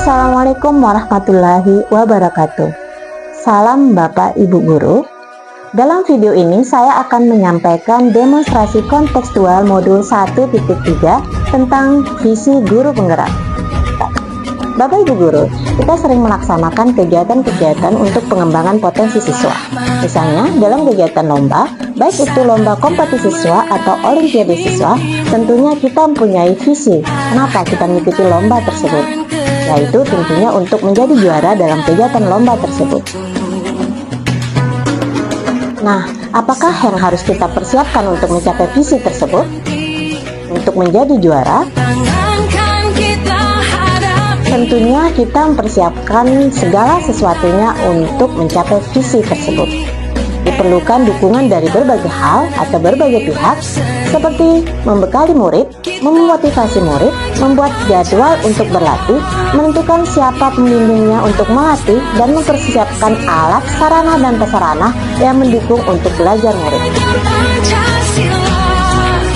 Assalamualaikum warahmatullahi wabarakatuh. Salam Bapak Ibu Guru. Dalam video ini saya akan menyampaikan demonstrasi kontekstual modul 1.3 tentang visi guru penggerak. Bapak Ibu Guru, kita sering melaksanakan kegiatan-kegiatan untuk pengembangan potensi siswa. Misalnya dalam kegiatan lomba, baik itu lomba kompetisi siswa atau olimpiade siswa, tentunya kita mempunyai visi kenapa kita mengikuti lomba tersebut, yaitu tentunya untuk menjadi juara dalam kegiatan lomba tersebut. Nah, apakah yang harus kita persiapkan untuk mencapai visi tersebut? Untuk menjadi juara, tentunya kita mempersiapkan segala sesuatunya untuk mencapai visi tersebut. Diperlukan dukungan dari berbagai hal atau berbagai pihak, seperti membekali murid, memotivasi murid, membuat jadwal untuk berlatih, menentukan siapa pembimbingnya untuk melatih, dan mempersiapkan alat, sarana, dan prasarana yang mendukung untuk belajar murid.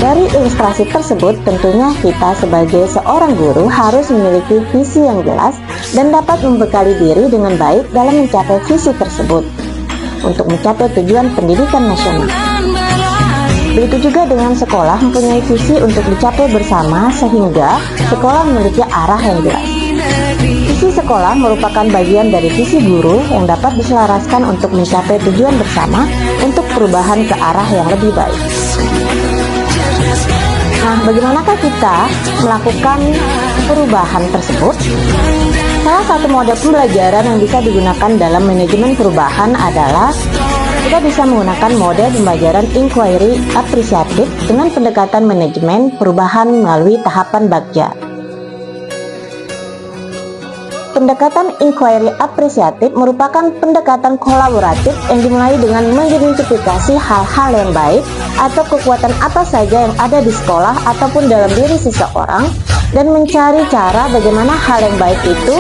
Dari ilustrasi tersebut, tentunya kita sebagai seorang guru harus memiliki visi yang jelas dan dapat membekali diri dengan baik dalam mencapai visi tersebut untuk mencapai tujuan pendidikan nasional. Begitu juga dengan sekolah mempunyai visi untuk dicapai bersama sehingga sekolah memiliki arah yang jelas. Visi sekolah merupakan bagian dari visi guru yang dapat diselaraskan untuk mencapai tujuan bersama untuk perubahan ke arah yang lebih baik. Nah, bagaimanakah kita melakukan perubahan tersebut? Salah satu model pembelajaran yang bisa digunakan dalam manajemen perubahan adalah kita bisa menggunakan model pembelajaran inquiry apresiatif dengan pendekatan manajemen perubahan melalui tahapan bagja. Pendekatan inquiry apresiatif merupakan pendekatan kolaboratif yang dimulai dengan mengidentifikasi hal-hal yang baik atau kekuatan apa saja yang ada di sekolah ataupun dalam diri seseorang, dan mencari cara bagaimana hal yang baik itu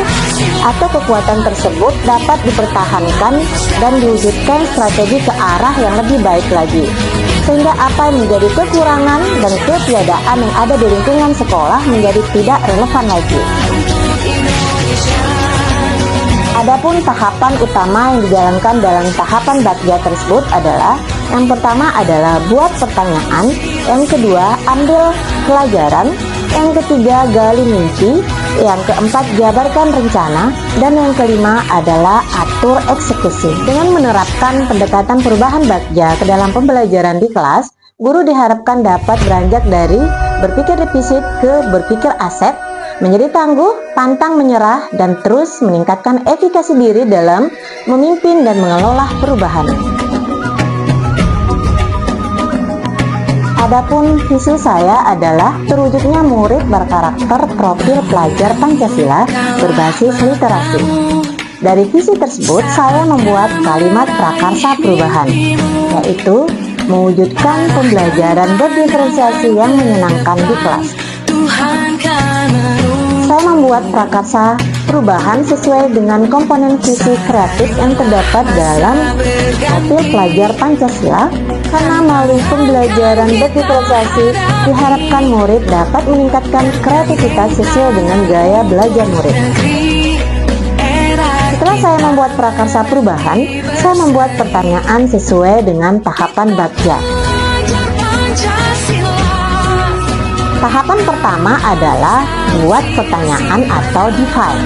atau kekuatan tersebut dapat dipertahankan dan diwujudkan strategi ke arah yang lebih baik lagi, sehingga apa yang menjadi kekurangan dan ketiadaan yang ada di lingkungan sekolah menjadi tidak relevan lagi. Adapun tahapan utama yang dijalankan dalam tahapan bagja tersebut adalah: yang pertama adalah buat pertanyaan, yang kedua ambil pelajaran, yang ketiga gali mimpi, yang keempat jabarkan rencana, dan yang kelima adalah atur eksekusi. Dengan menerapkan pendekatan perubahan bagja ke dalam pembelajaran di kelas, guru diharapkan dapat beranjak dari berpikir defisit ke berpikir aset, menjadi tangguh, pantang menyerah, dan terus meningkatkan efikasi diri dalam memimpin dan mengelola perubahan. Adapun visi saya adalah terwujudnya murid berkarakter profil pelajar Pancasila berbasis literasi. Dari visi tersebut, saya membuat kalimat prakarsa perubahan, yaitu mewujudkan pembelajaran berdiferensiasi yang menyenangkan di kelas. Saya membuat prakarsa perubahan sesuai dengan komponen visi kreatif yang terdapat dalam profil pelajar Pancasila, karena melalui pembelajaran berdiferensiasi diharapkan murid dapat meningkatkan kreativitas sesuai dengan gaya belajar murid. Setelah saya membuat prakarsa perubahan, saya membuat pertanyaan sesuai dengan tahapan bagja. Tahapan pertama adalah buat pertanyaan atau define.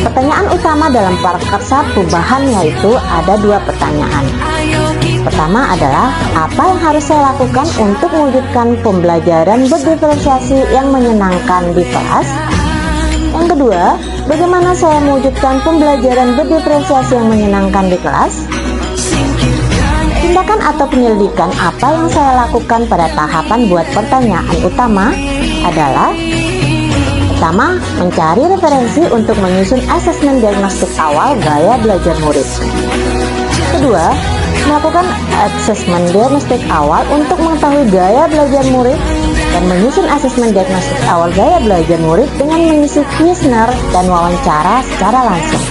Pertanyaan utama dalam prakarsa perubahan yaitu ada dua pertanyaan. Pertama adalah apa yang harus saya lakukan untuk mewujudkan pembelajaran berdiferensiasi yang menyenangkan di kelas. Yang kedua, bagaimana saya mewujudkan pembelajaran berdiferensiasi yang menyenangkan di kelas. Tindakan atau penyelidikan apa yang saya lakukan pada tahapan buat pertanyaan utama adalah: pertama, mencari referensi untuk menyusun asesmen diagnostik awal gaya belajar murid. Kedua, melakukan asesmen diagnostik awal untuk mengetahui gaya belajar murid dan menyusun asesmen diagnostik awal gaya belajar murid dengan mengisi kuesioner dan wawancara secara langsung.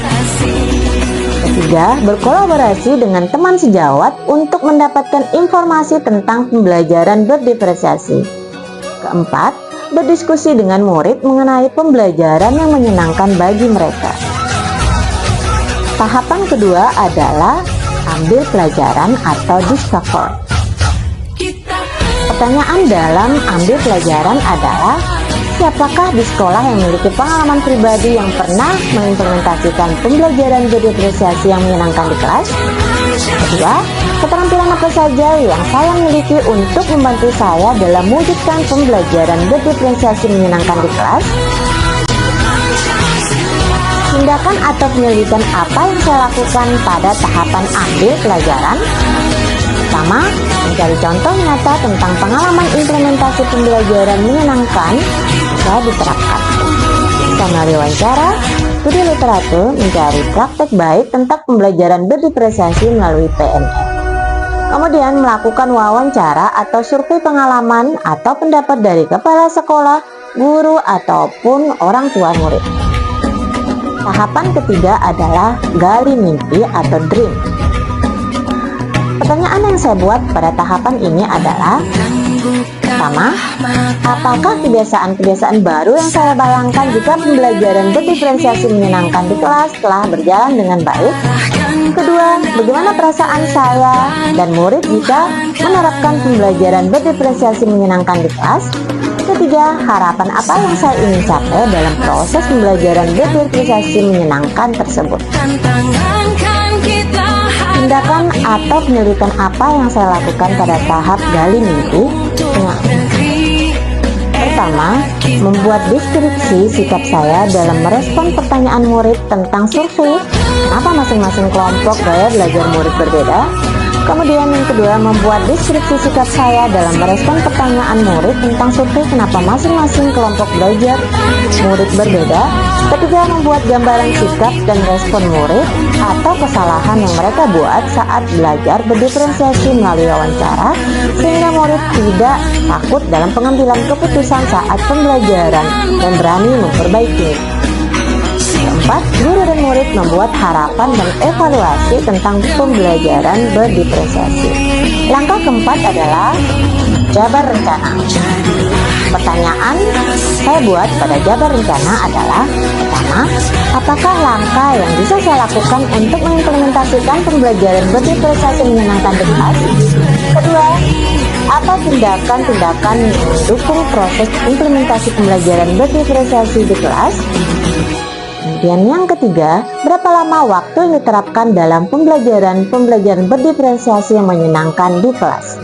Ketiga, berkolaborasi dengan teman sejawat untuk mendapatkan informasi tentang pembelajaran berdiferensiasi. Keempat, berdiskusi dengan murid mengenai pembelajaran yang menyenangkan bagi mereka. Tahapan kedua adalah ambil pelajaran atau discover. Pertanyaan dalam ambil pelajaran adalah, siapakah di sekolah yang memiliki pengalaman pribadi yang pernah mengimplementasikan pembelajaran berdifferensiasi yang menyenangkan di kelas? Kedua, keterampilan apa saja yang saya miliki untuk membantu saya dalam mewujudkan pembelajaran berdifferensiasi menyenangkan di kelas? Tindakan atau penyelidikan apa yang saya lakukan pada tahapan ambil pelajaran? Pertama, mencari contoh nyata tentang pengalaman implementasi pembelajaran menyenangkan bisa diterapkan. Bisa melalui wawancara, studi literatur, mencari praktek baik tentang pembelajaran berdifferensiasi melalui PNS. Kemudian melakukan wawancara atau survei pengalaman atau pendapat dari kepala sekolah, guru, ataupun orang tua murid. Tahapan ketiga adalah gali mimpi atau dream. Pertanyaan yang saya buat pada tahapan ini adalah, pertama, apakah kebiasaan-kebiasaan baru yang saya bayangkan jika pembelajaran berdifferensiasi menyenangkan di kelas telah berjalan dengan baik? Kedua, bagaimana perasaan saya dan murid jika menerapkan pembelajaran berdifferensiasi menyenangkan di kelas? Ketiga, harapan apa yang saya ingin capai dalam proses pembelajaran berdifferensiasi menyenangkan tersebut? Tindakan atau penyelidikan apa yang saya lakukan pada tahap gali mimpi? Pertama, membuat deskripsi sikap saya dalam merespon pertanyaan murid tentang survei kenapa masing-masing kelompok gaya belajar murid berbeda. Kemudian yang kedua, membuat deskripsi sikap saya dalam merespon pertanyaan murid tentang survei kenapa masing-masing kelompok belajar murid berbeda. Ketiga, membuat gambaran sikap dan respon murid atau kesalahan yang mereka buat saat belajar berdifferensiasi melalui wawancara, sehingga murid tidak takut dalam pengambilan keputusan saat pembelajaran dan berani memperbaiki. Keempat, guru dan murid membuat harapan dan evaluasi tentang pembelajaran berdifferensiasi. Langkah keempat adalah jabar rencana. Pertanyaan saya buat pada jabar rencana adalah, pertama, apakah langkah yang bisa saya lakukan untuk mengimplementasikan pembelajaran berdifferensiasi menyenangkan di kelas? Kedua, apa tindakan-tindakan yang mendukung proses implementasi pembelajaran berdifferensiasi di kelas? Kemudian yang ketiga, berapa lama waktu yang diterapkan dalam pembelajaran berdifferensiasi yang menyenangkan di kelas?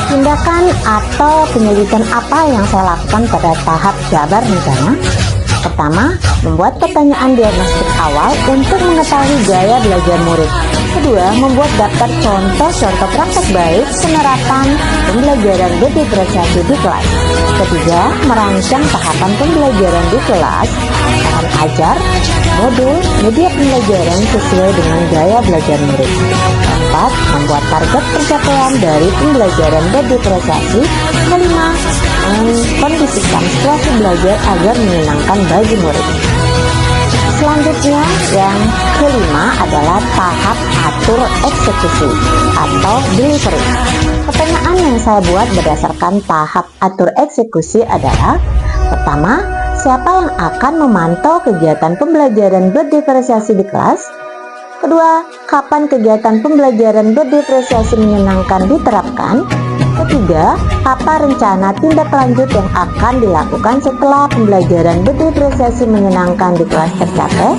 Tindakan atau penyelidikan apa yang saya lakukan pada tahap jabar rencana? Pertama, membuat pertanyaan diagnostik awal untuk mengetahui gaya belajar murid. Kedua, membuat daftar contoh praktek baik penerapan pembelajaran berdifferensiasi di kelas. Ketiga, merancang tahapan pembelajaran di kelas, saran ajar, modul, media pembelajaran sesuai dengan gaya belajar murid. Keempat, membuat target pencapaian dari pembelajaran berdifferensiasi. Kelima, mengkondisikan situasi belajar agar menyenangkan bagi murid. Selanjutnya, yang kelima adalah tahap atur eksekusi atau delivery. Pertanyaan yang saya buat berdasarkan tahap atur eksekusi adalah, pertama, siapa yang akan memantau kegiatan pembelajaran berdifferensiasi di kelas? Kedua, kapan kegiatan pembelajaran berdifferensiasi menyenangkan diterapkan? Ketiga, apa rencana tindak lanjut yang akan dilakukan setelah pembelajaran berdifferensiasi menyenangkan di kelas tercapai?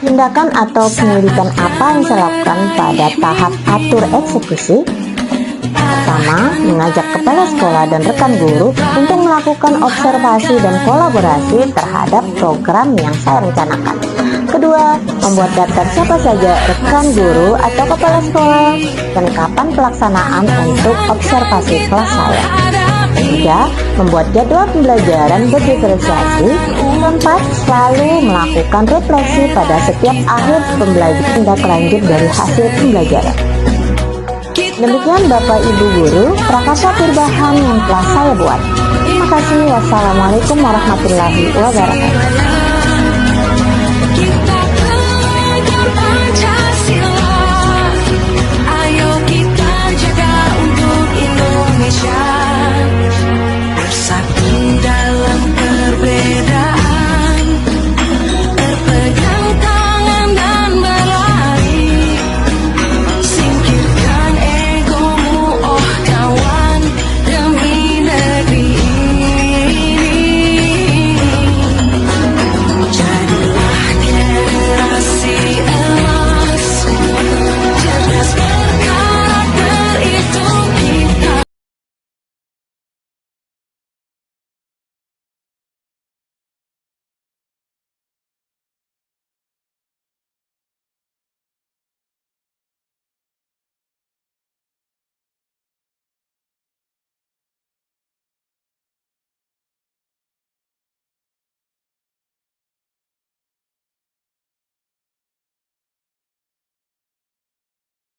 Tindakan atau penyelidikan apa yang saya lakukan pada tahap atur eksekusi? Pertama, mengajak kepala sekolah dan rekan guru untuk melakukan observasi dan kolaborasi terhadap program yang saya rencanakan. Kedua, membuat daftar siapa saja rekan guru atau kepala sekolah dan kapan pelaksanaan untuk observasi kelas saya. Ketiga, membuat jadwal pembelajaran berdifferensiasi. Keempat, selalu melakukan refleksi pada setiap akhir pembelajaran tindak lanjut dari hasil pembelajaran. Demikian Bapak Ibu Guru, prakasa perubahan yang telah saya buat. Terima kasih. Wassalamualaikum warahmatullahi wabarakatuh.